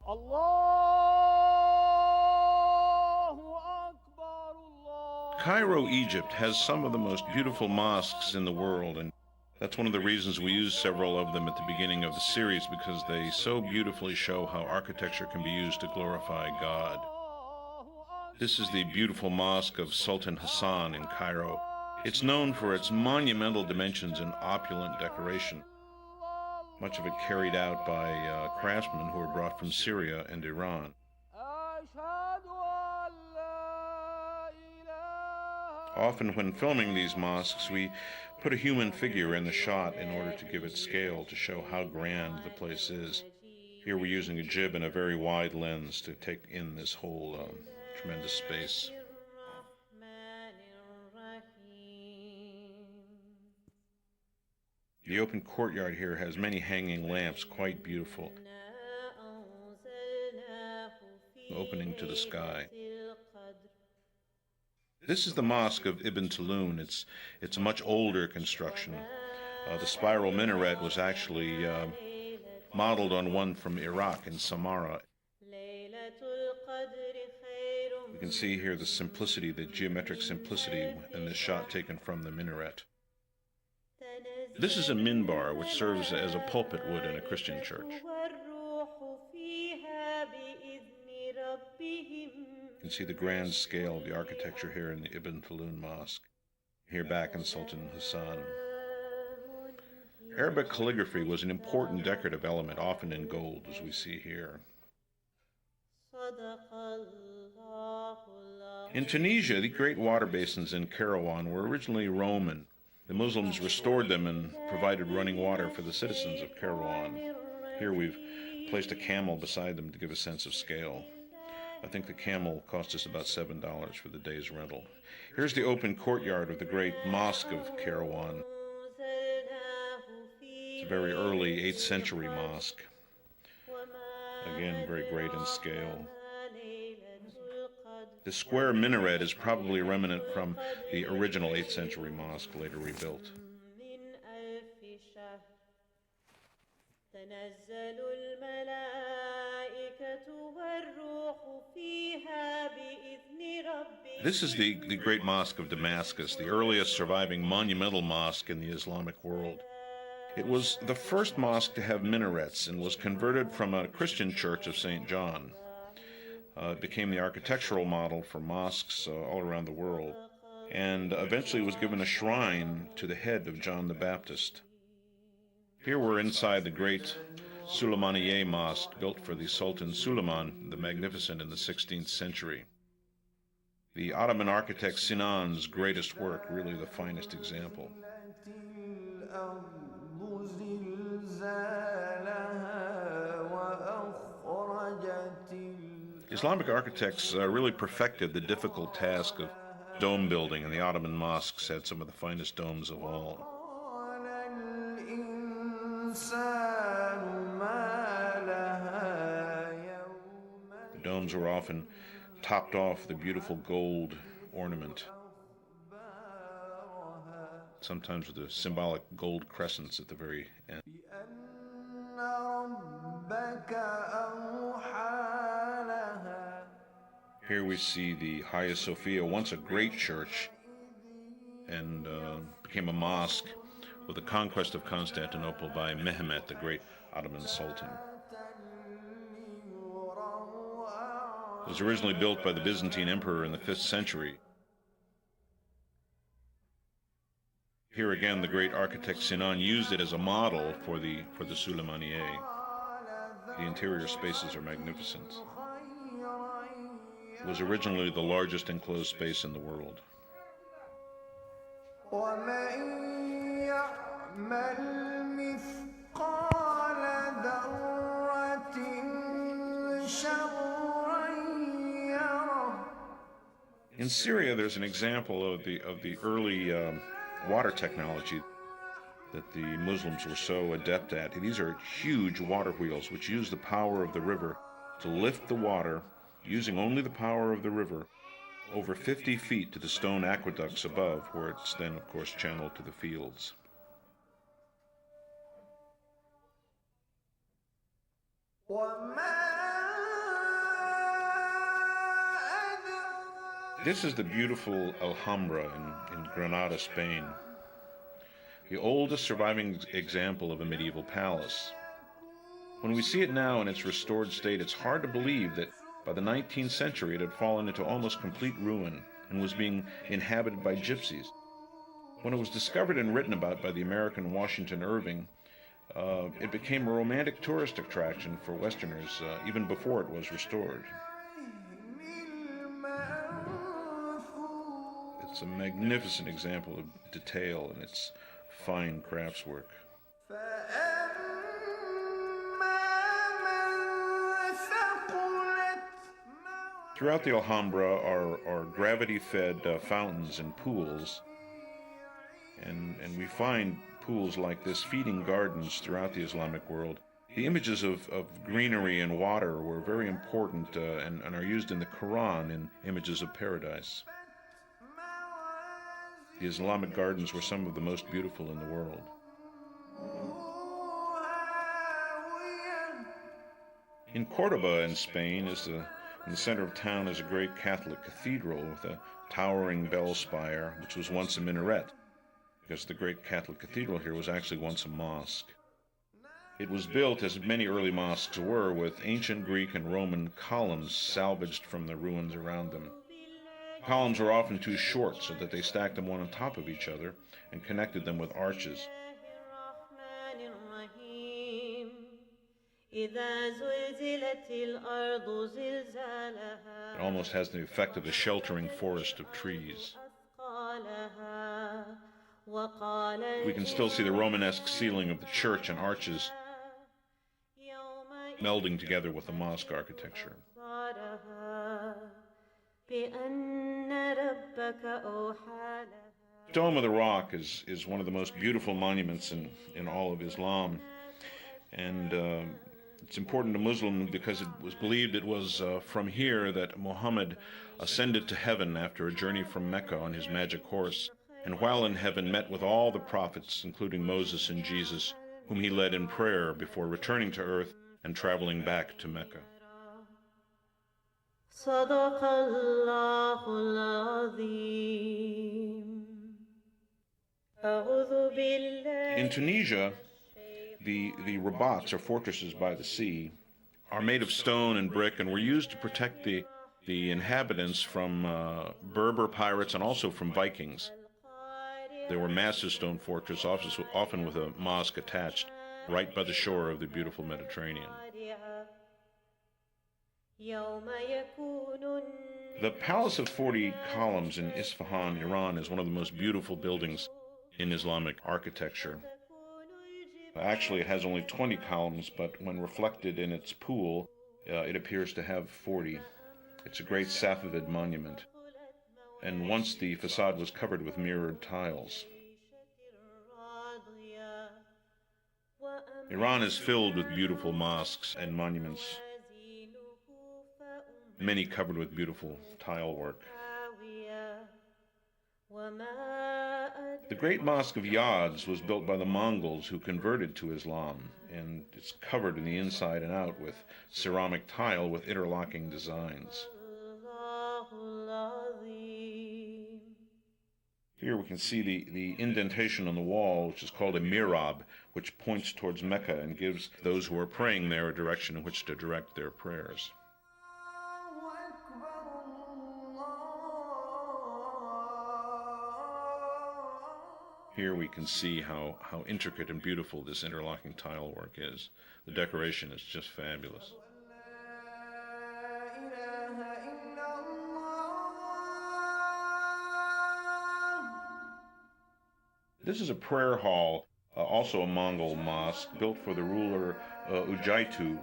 Allahu Akbar, Cairo, Egypt has some of the most beautiful mosques in the world, and that's one of the reasons we use several of them at the beginning of the series, because they so beautifully show how architecture can be used to glorify God. This is the beautiful mosque of Sultan Hassan in Cairo. It's known for its monumental dimensions and opulent decoration, much of it carried out by craftsmen who were brought from Syria and Iran. Often when filming these mosques, we put a human figure in the shot in order to give it scale, to show how grand the place is. Here we're using a jib and a very wide lens to take in this whole tremendous space. The open courtyard here has many hanging lamps, quite beautiful, opening to the sky. This is the Mosque of Ibn Tulun. It's a much older construction. The spiral minaret was actually modeled on one from Iraq in Samarra. You can see here the simplicity, the geometric simplicity in this shot taken from the minaret. This is a minbar, which serves as a pulpit wood in a Christian church. You can see the grand scale of the architecture here in the Ibn Tulun Mosque, here back in Sultan Hassan. Arabic calligraphy was an important decorative element, often in gold, as we see here. In Tunisia, the great water basins in Kairouan were originally Roman. The Muslims restored them and provided running water for the citizens of Kairouan. Here we've placed a camel beside them to give a sense of scale. I think the camel cost us about $7 for the day's rental. Here's the open courtyard of the great Mosque of Kairouan. It's a very early 8th century mosque. Again, very great in scale. The square minaret is probably remnant from the original 8th century mosque, later rebuilt. This is the great Mosque of Damascus, the earliest surviving monumental mosque in the Islamic world. It was the first mosque to have minarets and was converted from a Christian church of St. John. It became the architectural model for mosques all around the world, and eventually was given a shrine to the head of John the Baptist. Here we're inside the great Suleymaniye Mosque, built for the Sultan Suleiman the Magnificent in the 16th century. The Ottoman architect Sinan's greatest work, really the finest example. Islamic architects really perfected the difficult task of dome building, and the Ottoman mosques had some of the finest domes of all. The domes were often topped off with a beautiful gold ornament, sometimes with the symbolic gold crescents at the very end. Here we see the Hagia Sophia, once a great church, and became a mosque with the conquest of Constantinople by Mehmet, the great Ottoman Sultan. It was originally built by the Byzantine Emperor in the 5th century. Here again, the great architect Sinan used it as a model for the Suleymaniye. The interior spaces are magnificent. It was originally the largest enclosed space in the world. In Syria, there's an example of the early water technology that the Muslims were so adept at. These are huge water wheels which use the power of the river to lift the water, using only the power of the river, over 50 feet to the stone aqueducts above, where it's then, of course, channeled to the fields. This is the beautiful Alhambra in Granada, Spain, the oldest surviving example of a medieval palace. When we see it now in its restored state, it's hard to believe that by the 19th century it had fallen into almost complete ruin and was being inhabited by gypsies. When it was discovered and written about by the American Washington Irving, it became a romantic tourist attraction for Westerners even before it was restored. It's a magnificent example of detail in its fine craftswork. Throughout the Alhambra are gravity-fed fountains and pools, and we find pools like this feeding gardens throughout the Islamic world. The images of greenery and water were very important and are used in the Quran in images of paradise. The Islamic gardens were some of the most beautiful in the world. In Cordoba in Spain, in the center of town, is a great Catholic cathedral with a towering bell spire, which was once a minaret, because the great Catholic cathedral here was actually once a mosque. It was built, as many early mosques were, with ancient Greek and Roman columns salvaged from the ruins around them. The columns were often too short, so that they stacked them one on top of each other and connected them with arches. It almost has the effect of a sheltering forest of trees. We can still see the Romanesque ceiling of the church and arches melding together with the mosque architecture. The Dome of the Rock is one of the most beautiful monuments in all of Islam, and it's important to Muslims because it was believed it was from here that Muhammad ascended to heaven after a journey from Mecca on his magic horse, and while in heaven met with all the prophets, including Moses and Jesus, whom he led in prayer before returning to earth and traveling back to Mecca. In Tunisia, the rabats, or fortresses by the sea, are made of stone and brick and were used to protect the inhabitants from Berber pirates and also from Vikings. They were massive stone fortresses, often with a mosque attached, right by the shore of the beautiful Mediterranean. The Palace of 40 Columns in Isfahan, Iran, is one of the most beautiful buildings in Islamic architecture. Actually, it has only 20 columns, but when reflected in its pool, it appears to have 40. It's a great Safavid monument, and once the facade was covered with mirrored tiles. Iran is filled with beautiful mosques and monuments, many covered with beautiful tile work. The great Mosque of Yaz was built by the Mongols who converted to Islam, and it's covered in the inside and out with ceramic tile with interlocking designs. Here we can see the indentation on the wall, which is called a mihrab, which points towards Mecca and gives those who are praying there a direction in which to direct their prayers. Here we can see how intricate and beautiful this interlocking tile work is. The decoration is just fabulous. This is a prayer hall, also a Mongol mosque, built for the ruler Ujaitu.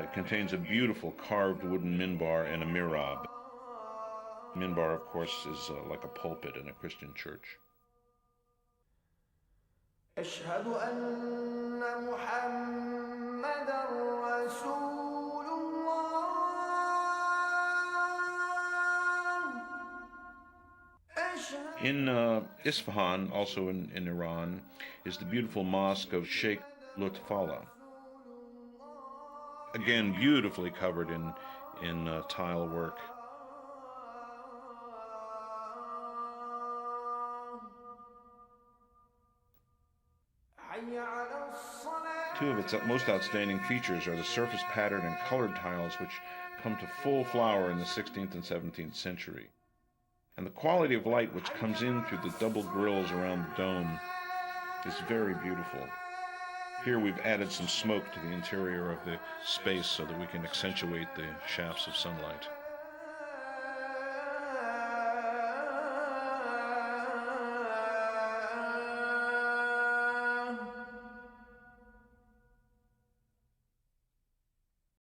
It contains a beautiful carved wooden minbar and a mihrab. Minbar, of course, is like a pulpit in a Christian church. أشهد أن محمدًا رسول الله. In Isfahan, also in Iran, is the beautiful mosque of Sheikh Lutfallah. Again, beautifully covered in tile work. Two of its most outstanding features are the surface pattern and colored tiles, which come to full flower in the 16th and 17th century, and the quality of light which comes in through the double grills around the dome is very beautiful. Here we've added some smoke to the interior of the space so that we can accentuate the shafts of sunlight.